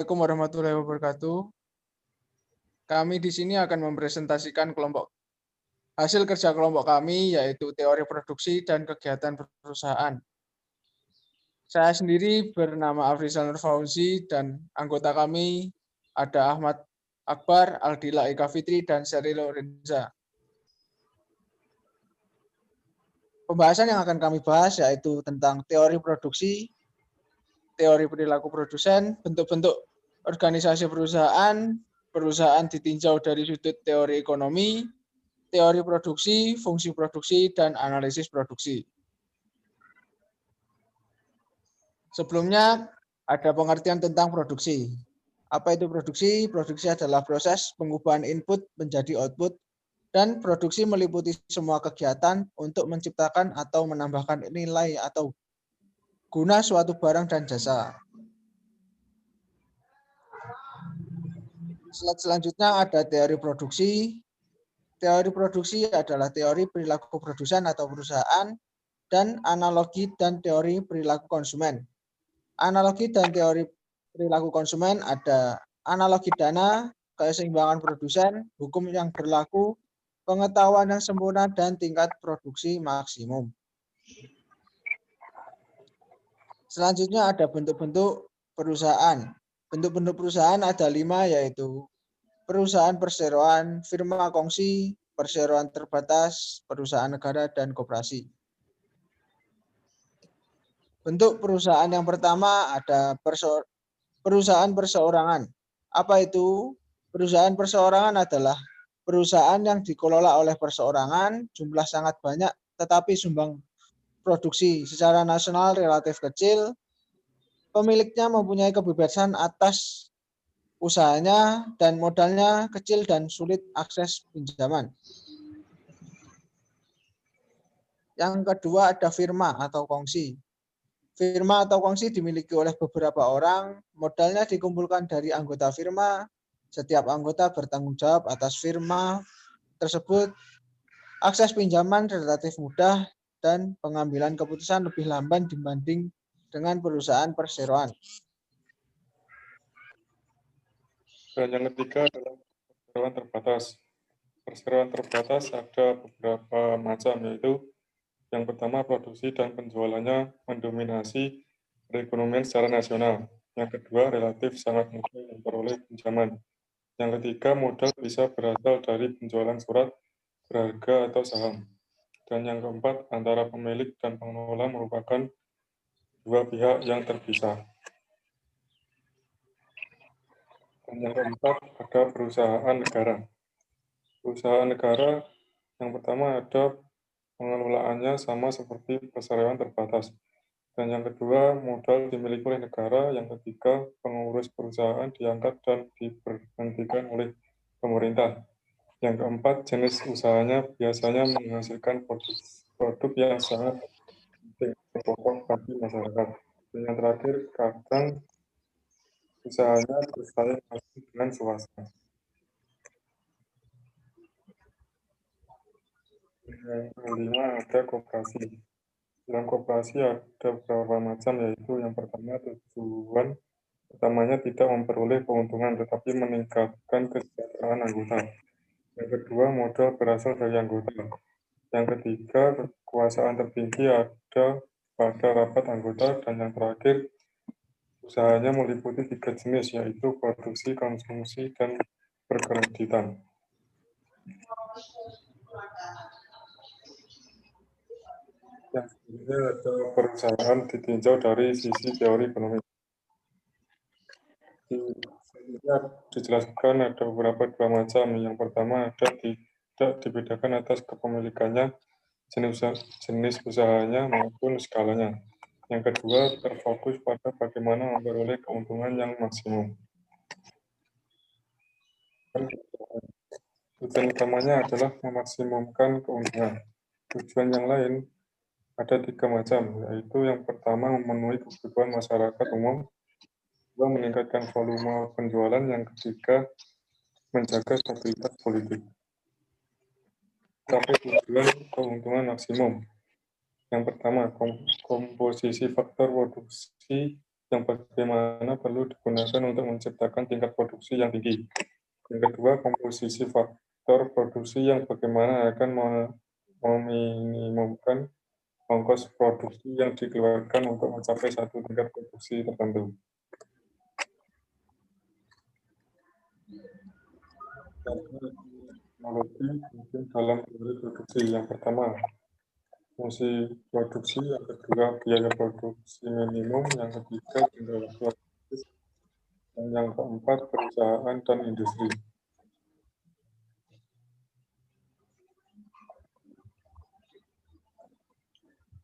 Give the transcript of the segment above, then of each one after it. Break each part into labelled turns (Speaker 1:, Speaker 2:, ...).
Speaker 1: Assalamualaikum warahmatullahi wabarakatuh. Kami di sini akan mempresentasikan hasil kerja kelompok kami, yaitu teori produksi dan kegiatan perusahaan. Saya sendiri bernama Afrizal Nur Fauzi dan anggota kami ada Ahmad Akbar, Aldila Eka Fitri, dan Sheryl Lorenza. Pembahasan yang akan kami bahas yaitu tentang teori produksi, teori perilaku produsen, bentuk-bentuk organisasi perusahaan, perusahaan ditinjau dari sudut teori ekonomi, teori produksi, fungsi produksi, dan analisis produksi. Sebelumnya ada pengertian tentang produksi. Apa itu produksi? Produksi adalah proses pengubahan input menjadi output, dan produksi meliputi semua kegiatan untuk menciptakan atau menambahkan nilai atau guna suatu barang dan jasa. Slide selanjutnya ada teori produksi. Teori produksi adalah teori perilaku produsen atau perusahaan dan analogi dan teori perilaku konsumen. Analogi dan teori perilaku konsumen ada analogi dana, keseimbangan produsen, hukum yang berlaku, pengetahuan yang sempurna, dan tingkat produksi maksimum. Selanjutnya ada bentuk-bentuk perusahaan. Bentuk-bentuk perusahaan ada 5, yaitu perusahaan perseroan, firma kongsi, perseroan terbatas, perusahaan negara, dan koperasi. Bentuk perusahaan yang pertama ada perusahaan perseorangan. Apa itu? Perusahaan perseorangan adalah perusahaan yang dikelola oleh perseorangan, jumlah sangat banyak, tetapi sumbang produksi secara nasional relatif kecil. Pemiliknya mempunyai kebebasan atas usahanya dan modalnya kecil dan sulit akses pinjaman. Yang kedua ada firma atau kongsi. Firma atau kongsi dimiliki oleh beberapa orang, modalnya dikumpulkan dari anggota firma, setiap anggota bertanggung jawab atas firma tersebut, akses pinjaman relatif mudah, dan pengambilan keputusan lebih lamban dibanding dengan perusahaan perseroan.
Speaker 2: Dan yang ketiga adalah perseroan terbatas. Perseroan terbatas ada beberapa macam, yaitu yang pertama, produksi dan penjualannya mendominasi perekonomian secara nasional. Yang kedua, relatif sangat mudah memperoleh pinjaman. Yang ketiga, modal bisa berasal dari penjualan surat berharga atau saham. Dan yang keempat, antara pemilik dan pengelola merupakan dua pihak yang terpisah. Dan yang keempat, ada perusahaan negara. Perusahaan negara yang pertama ada pengelolaannya sama seperti perseroan terbatas. Dan yang kedua, modal dimiliki oleh negara. Yang ketiga, pengurus perusahaan diangkat dan diberhentikan oleh pemerintah. Yang keempat, jenis usahanya biasanya menghasilkan produk yang sangat penting pokok bagi masyarakat. Dan yang terakhir, kadang usahanya bersaing langsung dengan swasta. Yang kelima ada koperasi. Dalam koperasi ada beberapa macam, yaitu yang pertama, tujuan utamanya tidak memperoleh keuntungan tetapi meningkatkan kesejahteraan anggota. Yang kedua, modal berasal dari anggota. Yang ketiga, kekuasaan tertinggi ada pada rapat anggota. Dan yang terakhir, usahanya meliputi 3 jenis, yaitu produksi, konsumsi, dan berkreditan. Yang selanjutnya ada perusahaan ditinjau dari sisi teori ekonomi. Selanjutnya dijelaskan ada beberapa dua macam. Yang pertama ada tidak dibedakan atas kepemilikannya, jenis usahanya maupun skalanya. Yang kedua terfokus pada bagaimana memperoleh keuntungan yang maksimum. Tujuan utamanya adalah memaksimumkan keuntungan. Tujuan yang lain ada 3 macam, yaitu yang pertama memenuhi kebutuhan masyarakat umum, kedua meningkatkan volume penjualan, yang ketiga menjaga stabilitas politik. Tapi tujuan keuntungan maksimum. Yang pertama, komposisi faktor produksi yang bagaimana perlu digunakan untuk menciptakan tingkat produksi yang tinggi. Yang kedua, komposisi faktor produksi yang bagaimana akan meminimumkan ongkos produksi yang dikeluarkan untuk mencapai satu tingkat produksi tertentu. Teknologi mungkin dalam teori produksi. Yang pertama, fungsi produksi, yang kedua biaya produksi minimum, yang ketiga jangka waktu aktif, dan yang keempat perusahaan dan industri.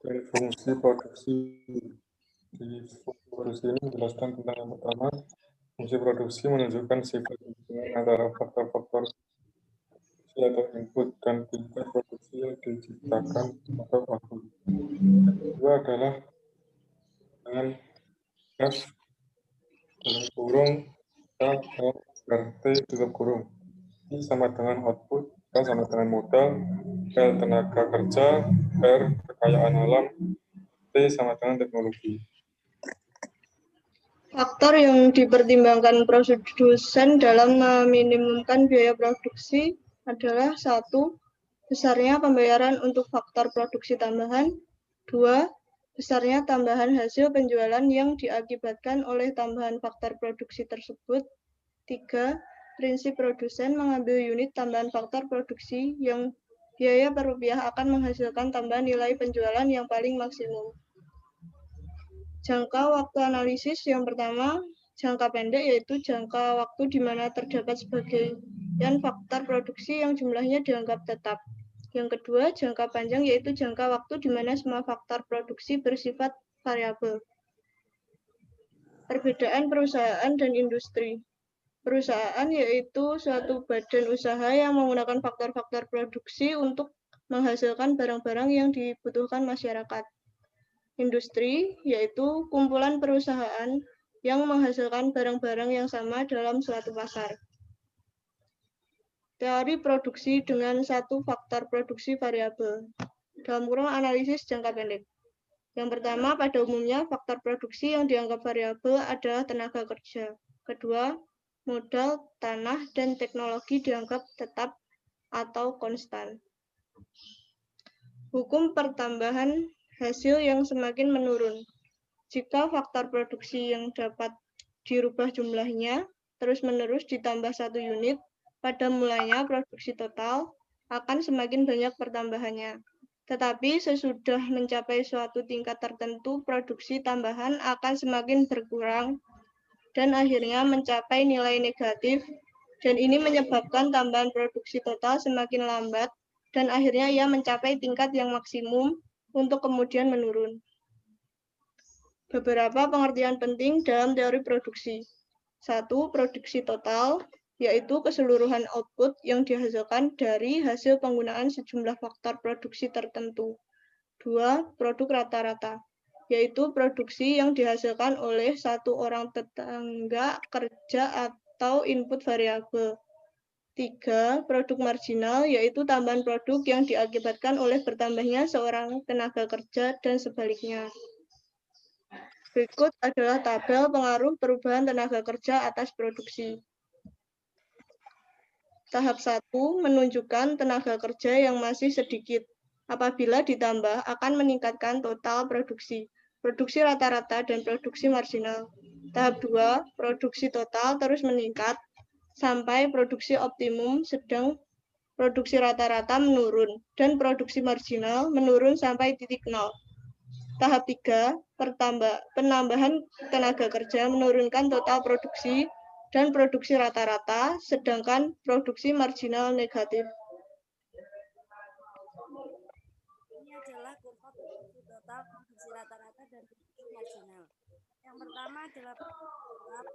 Speaker 2: Dan fungsi produksi, di fungsi produksi ini menjelaskan tentang yang pertama, fungsi produksi menunjukkan sifat hubungan antara faktor-faktor produksi atau input dan tingkat produksi yang diciptakan atau output. Yang kedua adalah dengan gas dalam kurung T tutup kurung. I sama dengan output, K sama dengan modal, L tenaga kerja, R kekayaan alam, T sama dengan teknologi.
Speaker 3: Faktor yang dipertimbangkan produsen dalam meminimumkan biaya produksi adalah 1. Besarnya pembayaran untuk faktor produksi tambahan. 2. Besarnya tambahan hasil penjualan yang diakibatkan oleh tambahan faktor produksi tersebut. 3. Prinsip produsen mengambil unit tambahan faktor produksi yang biaya per rupiah akan menghasilkan tambahan nilai penjualan yang paling maksimum. Jangka waktu analisis yang pertama, jangka pendek yaitu jangka waktu di mana terdapat sebagian faktor produksi yang jumlahnya dianggap tetap. Yang kedua, jangka panjang yaitu jangka waktu di mana semua faktor produksi bersifat variabel. Perbedaan perusahaan dan industri. Perusahaan yaitu suatu badan usaha yang menggunakan faktor-faktor produksi untuk menghasilkan barang-barang yang dibutuhkan masyarakat. Industri yaitu kumpulan perusahaan yang menghasilkan barang-barang yang sama dalam suatu pasar. Teori produksi dengan satu faktor produksi variabel. Dalam kurung analisis jangka pendek. Yang pertama, pada umumnya faktor produksi yang dianggap variabel adalah tenaga kerja. Kedua, modal, tanah, dan teknologi dianggap tetap atau konstan. Hukum pertambahan hasil yang semakin menurun. Jika faktor produksi yang dapat dirubah jumlahnya terus-menerus ditambah 1 unit, pada mulanya produksi total akan semakin banyak pertambahannya. Tetapi sesudah mencapai suatu tingkat tertentu, produksi tambahan akan semakin berkurang dan akhirnya mencapai nilai negatif, dan ini menyebabkan tambahan produksi total semakin lambat dan akhirnya ia mencapai tingkat yang maksimum untuk kemudian menurun. Beberapa pengertian penting dalam teori produksi. 1. Produksi total, yaitu keseluruhan output yang dihasilkan dari hasil penggunaan sejumlah faktor produksi tertentu. 2. Produk rata-rata, yaitu produksi yang dihasilkan oleh satu orang tenaga kerja atau input variabel. 3. Produk marginal, yaitu tambahan produk yang diakibatkan oleh bertambahnya seorang tenaga kerja dan sebaliknya. Berikut adalah tabel pengaruh perubahan tenaga kerja atas produksi. Tahap 1 menunjukkan tenaga kerja yang masih sedikit. Apabila ditambah, akan meningkatkan total produksi, produksi rata-rata, dan produksi marginal. Tahap 2, produksi total terus meningkat sampai produksi optimum, sedang produksi rata-rata menurun, dan produksi marginal menurun sampai titik nol. Tahap 3, penambahan tenaga kerja menurunkan total produksi dan produksi rata-rata, sedangkan produksi marginal negatif.
Speaker 4: Ini adalah kurva produksi total, produksi rata-rata, dan produksi marginal. Yang pertama adalah produksi tetap,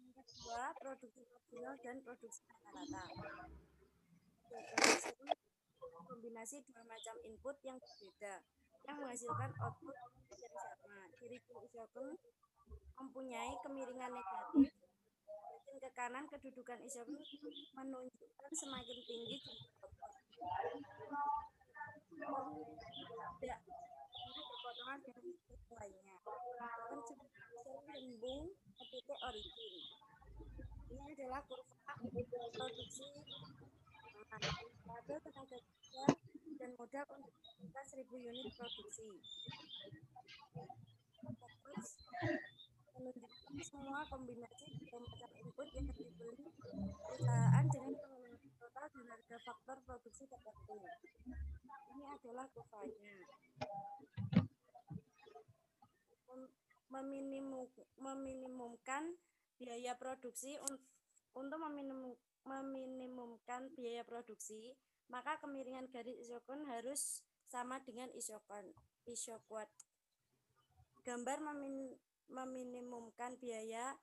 Speaker 4: yang kedua produksi marginal, dan produksi rata-rata. Kombinasi dua macam input yang berbeda, yang menghasilkan output yang sama. Ciri-ciri isoton mempunyai kemiringan negatif, semakin ke kanan kedudukan isoton menunjukkan semakin tinggi jumlah output. Tidak berpotongan dengan isoton lainnya. akan selembung ke titik origin. Ini adalah kurva produksi pada tenaga kerja dan modal untuk kita 1000 unit produksi. Fokus menunjukkan semua kombinasi dua macam input yang dibeli perusahaan dengan pengeluaran total dan harga faktor produksi tertentu. Ini adalah kurvanya. Meminimumkan biaya produksi. Untuk meminimumkan biaya produksi, maka kemiringan garis isokron harus sama dengan isoquad. Gambar meminimumkan biaya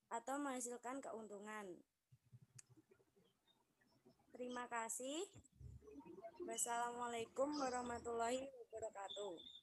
Speaker 4: atau menghasilkan keuntungan. Terima kasih. Wassalamualaikum warahmatullahi wabarakatuh.